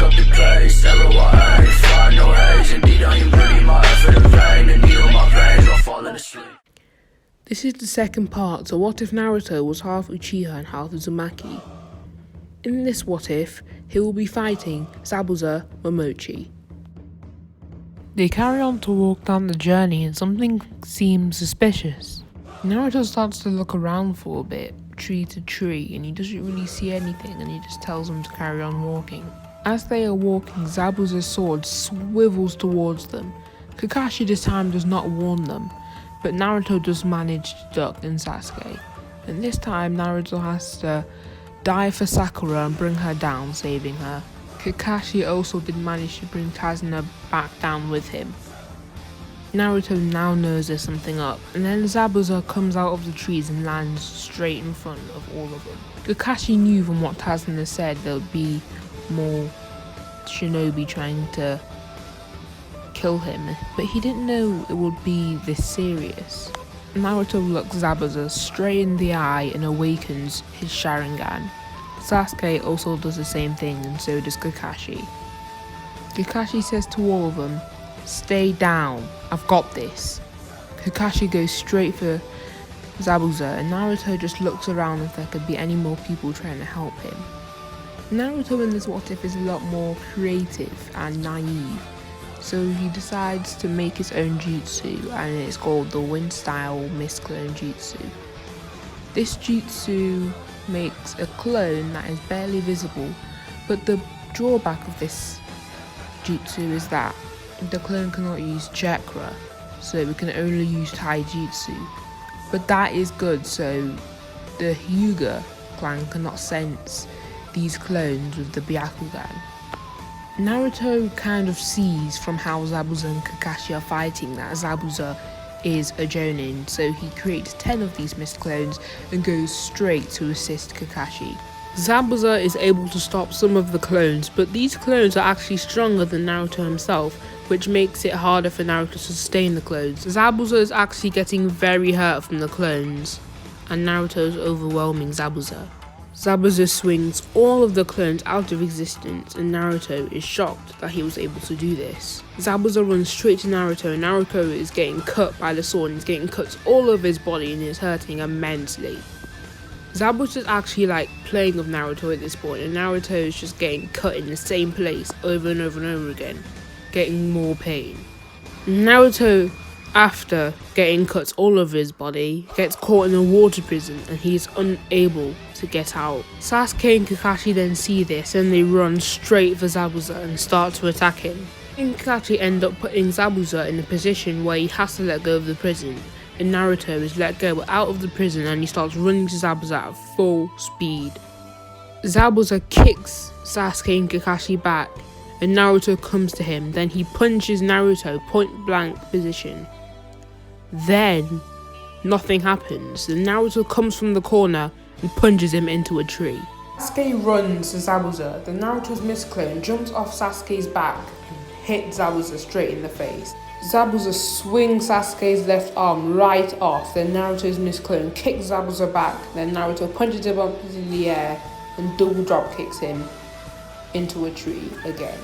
up the pace, never what age, fire no haze. Indeed I am breathing my effort in vain, and needle my veins while falling asleep. This is the second part, so what if Naruto was half Uchiha and half Uzumaki? In this what if, he will be fighting Zabuza Momochi. They carry on to walk down the journey and something seems suspicious. Naruto starts to look around for a bit, tree to tree, and he doesn't really see anything and he just tells them to carry on walking. As they are walking, Zabuza's sword swivels towards them. Kakashi this time does not warn them, but Naruto does manage to duck in Sasuke. And this time Naruto has to dive for Sakura and bring her down, saving her. Kakashi also did manage to bring Kazuna back down with him. Naruto now knows there's something up, and then Zabuza comes out of the trees and lands straight in front of all of them. Kakashi knew from what Kazuna said there would be more shinobi trying to kill him, but he didn't know it would be this serious. Naruto looks Zabuza straight in the eye and awakens his Sharingan. Sasuke also does the same thing, and so does Kakashi. Kakashi says to all of them, "Stay down, I've got this." Kakashi goes straight for Zabuza, and Naruto just looks around if there could be any more people trying to help him. Naruto in this what if is a lot more creative and naive, so he decides to make his own jutsu, and it's called the Wind Style Mist Clone Jutsu. This jutsu makes a clone that is barely visible, but the drawback of this jutsu is that the clone cannot use chakra, so it can only use taijutsu. But that is good, so the Hyuga clan cannot sense these clones with the Byakugan. Naruto kind of sees from how Zabuza and Kakashi are fighting that Zabuza is a Jonin, so he creates 10 of these mist clones and goes straight to assist Kakashi. Zabuza is able to stop some of the clones, but these clones are actually stronger than Naruto himself, which makes it harder for Naruto to sustain the clones. Zabuza is actually getting very hurt from the clones, and Naruto is overwhelming Zabuza. Zabuza swings all of the clones out of existence, and Naruto is shocked that he was able to do this. Zabuza runs straight to Naruto, and Naruto is getting cut by the sword, and he's getting cuts all over his body and it's hurting immensely. Zabuza is actually like playing with Naruto at this point, and Naruto is just getting cut in the same place over and over and over again, getting more pain. Naruto, after getting cuts all over his body, gets caught in a water prison and he is unable to get out. Sasuke and Kakashi then see this and they run straight for Zabuza and start to attack him. And Kakashi end up putting Zabuza in a position where he has to let go of the prison, and Naruto is let go out of the prison and he starts running to Zabuza at full speed. Zabuza kicks Sasuke and Kakashi back, and Naruto comes to him. Then he punches Naruto point blank position. Then nothing happens. Then Naruto comes from the corner and punches him into a tree. Sasuke runs to Zabuza. Then Naruto's mist clone jumps off Sasuke's back and hits Zabuza straight in the face. Zabuza swings Sasuke's left arm right off. Then Naruto's mist clone kicks Zabuza back. Then Naruto punches him up into the air and double drop kicks him into a tree again.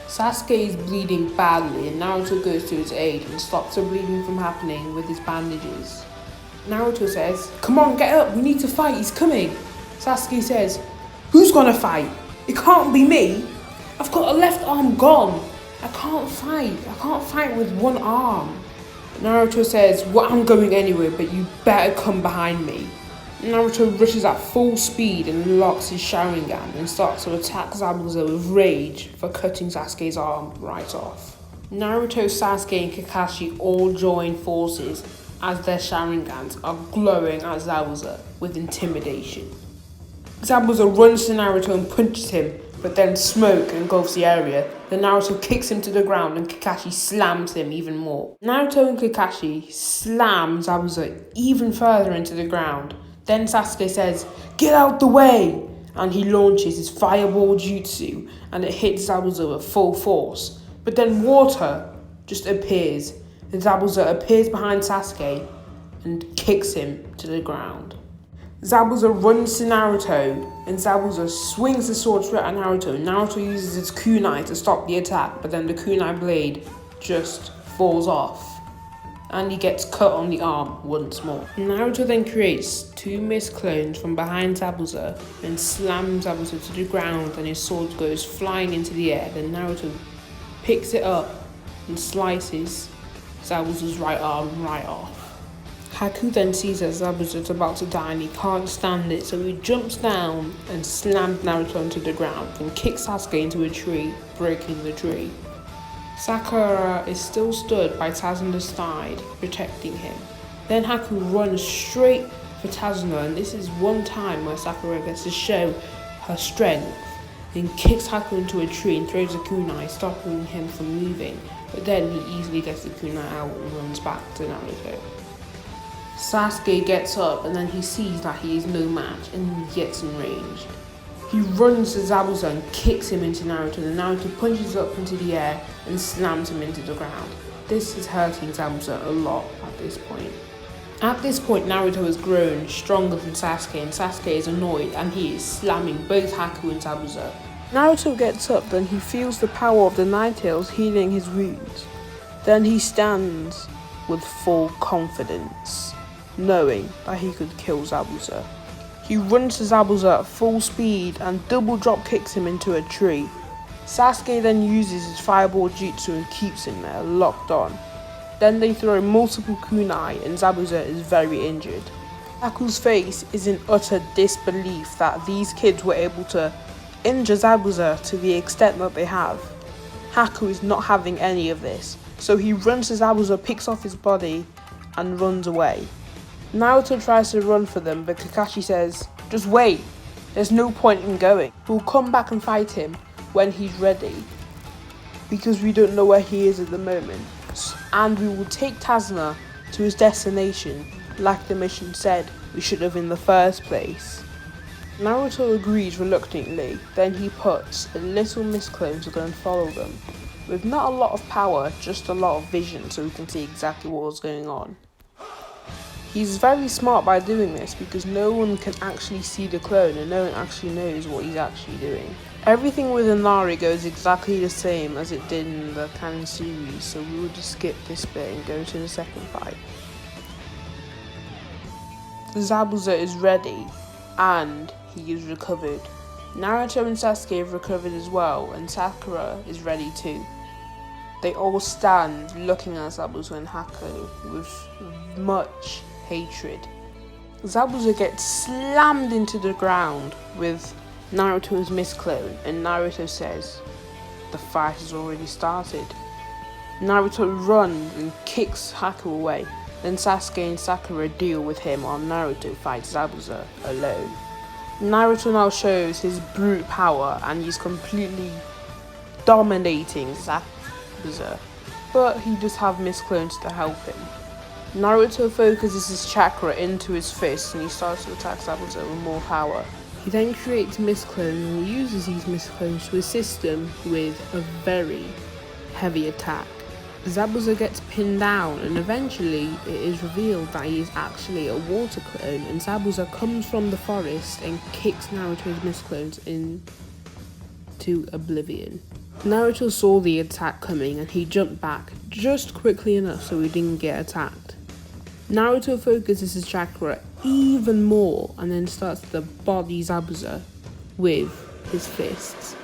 Sasuke is bleeding badly, and Naruto goes to his aid and stops the bleeding from happening with his bandages. Naruto says, "Come on, get up, we need to fight, he's coming." Sasuke says, "Who's gonna fight? It can't be me. I've got a left arm gone. I can't fight with one arm." Naruto says, "Well, I'm going anyway, but you better come behind me." Naruto rushes at full speed and locks his Sharingan and starts to attack Zabuza with rage for cutting Sasuke's arm right off. Naruto, Sasuke and Kakashi all join forces as their Sharingans are glowing at Zabuza with intimidation. Zabuza runs to Naruto and punches him, but then smoke engulfs the area. Then Naruto kicks him to the ground and Kakashi slams him even more. Naruto and Kakashi slam Zabuza even further into the ground. Then Sasuke says, "Get out the way!" And he launches his fireball jutsu and it hits Zabuza with full force. But then water just appears and Zabuza appears behind Sasuke and kicks him to the ground. Zabuza runs to Naruto, and Zabuza swings the sword straight at Naruto. Naruto uses his kunai to stop the attack, but then the kunai blade just falls off, and he gets cut on the arm once more. Naruto then creates two mist clones from behind Zabuza and slams Zabuza to the ground, and his sword goes flying into the air. Then Naruto picks it up and slices Zabuza's right arm right off. Haku then sees that Zabuza's about to die and he can't stand it, so he jumps down and slams Naruto onto the ground and kicks Sasuke into a tree, breaking the tree. Sakura is still stood by Tazuna's side, protecting him. Then Haku runs straight for Tazuna, and this is one time where Sakura gets to show her strength and kicks Haku into a tree and throws a kunai, stopping him from moving. But then he easily gets the kunai out and runs back to Naruto. Sasuke gets up and then he sees that he is no match and he gets enraged. He runs to Zabuza and kicks him into Naruto, and Naruto punches up into the air and slams him into the ground. This is hurting Zabuza a lot at this point. At this point, Naruto has grown stronger than Sasuke, and Sasuke is annoyed and he is slamming both Haku and Zabuza. Naruto gets up, then he feels the power of the Nine Tails healing his wounds. Then he stands with full confidence, knowing that he could kill Zabuza. He runs to Zabuza at full speed and double drop kicks him into a tree. Sasuke then uses his fireball jutsu and keeps him there, locked on. Then they throw multiple kunai and Zabuza is very injured. Haku's face is in utter disbelief that these kids were able to injure Zabuza to the extent that they have. Haku is not having any of this, so he runs to Zabuza, picks off his body and runs away. Naruto tries to run for them, but Kakashi says, "Just wait, there's no point in going. We'll come back and fight him when he's ready, because we don't know where he is at the moment. And we will take Tazuna to his destination, like the mission said we should have in the first place." Naruto agrees reluctantly, then he puts a little mist clone to go and follow them. With not a lot of power, just a lot of vision so he can see exactly what was going on. He's very smart by doing this because no one can actually see the clone and no one actually knows what he's actually doing. Everything with Inari goes exactly the same as it did in the canon series, so we will just skip this bit and go to the second fight. Zabuza is ready and he is recovered. Naruto and Sasuke have recovered as well, and Sakura is ready too. They all stand looking at Zabuza and Haku with much hatred. Zabuza gets slammed into the ground with Naruto's mist clone, and Naruto says, "The fight has already started." Naruto runs and kicks Haku away. Then Sasuke and Sakura deal with him while Naruto fights Zabuza alone. Naruto now shows his brute power and he's completely dominating Zabuza, but he does have mist clones to help him. Naruto focuses his chakra into his fist and he starts to attack Zabuza with more power. He then creates mist clones and uses these mist clones to assist him with a very heavy attack. Zabuza gets pinned down and eventually it is revealed that he is actually a water clone, and Zabuza comes from the forest and kicks Naruto's mist clones into oblivion. Naruto saw the attack coming and he jumped back just quickly enough so he didn't get attacked. Naruto focuses his chakra even more and then starts to body Zabuza with his fists.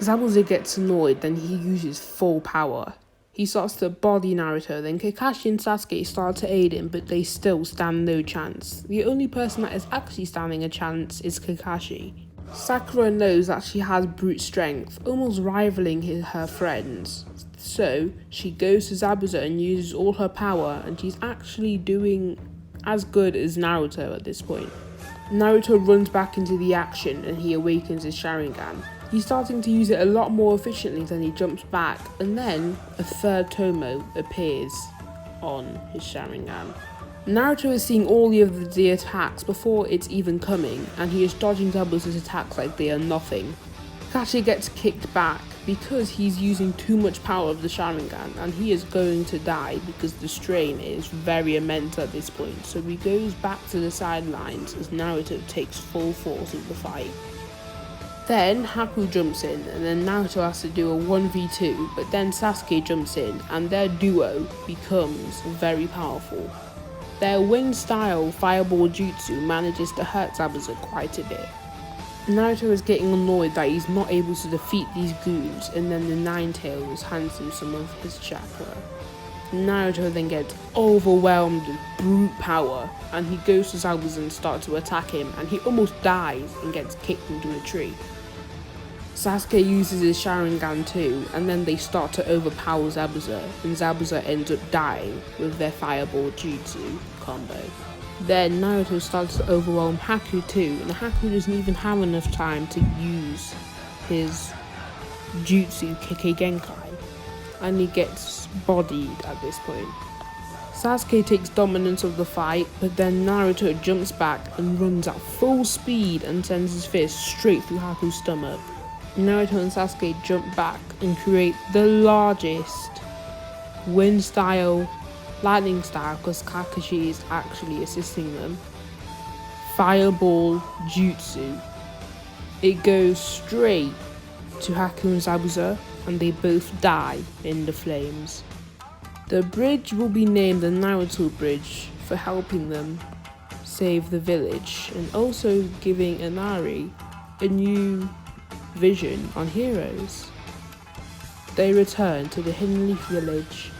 Zabuza gets annoyed, then he uses full power. He starts to body Naruto, then Kakashi and Sasuke start to aid him, but they still stand no chance. The only person that is actually standing a chance is Kakashi. Sakura knows that she has brute strength, almost rivaling her friends. So she goes to Zabuza and uses all her power, and she's actually doing as good as Naruto at this point. Naruto runs back into the action and he awakens his Sharingan. He's starting to use it a lot more efficiently, then he jumps back, and then a third Tomo appears on his Sharingan. Naruto is seeing all of the attacks before it's even coming, and he is dodging Zabuza's attacks like they are nothing. Kakashi gets kicked back because he's using too much power of the Sharingan and he is going to die because the strain is very immense at this point. So he goes back to the sidelines as Naruto takes full force of the fight. Then Haku jumps in and then Naruto has to do a 1v2, but then Sasuke jumps in and their duo becomes very powerful. Their wind style fireball jutsu manages to hurt Zabuza quite a bit. Naruto is getting annoyed that he's not able to defeat these goons, and then the Nine-Tails hands him some of his chakra. Naruto then gets overwhelmed with brute power and he goes to Zabuza and starts to attack him, and he almost dies and gets kicked into a tree. Sasuke uses his Sharingan too, and then they start to overpower Zabuza, and Zabuza ends up dying with their fireball jutsu combo. Then Naruto starts to overwhelm Haku too, and Haku doesn't even have enough time to use his jutsu Kike Genkai, and he gets bodied at this point. Sasuke takes dominance of the fight, but then Naruto jumps back and runs at full speed and sends his fist straight through Haku's stomach. Naruto and Sasuke jump back and create the largest wind style, lightning style, because Kakashi is actually assisting them, fireball jutsu. It goes straight to Haku and Zabuza and they both die in the flames. The bridge will be named the Naruto Bridge for helping them save the village and also giving Inari a new vision on heroes. They return to the Hidden Leaf village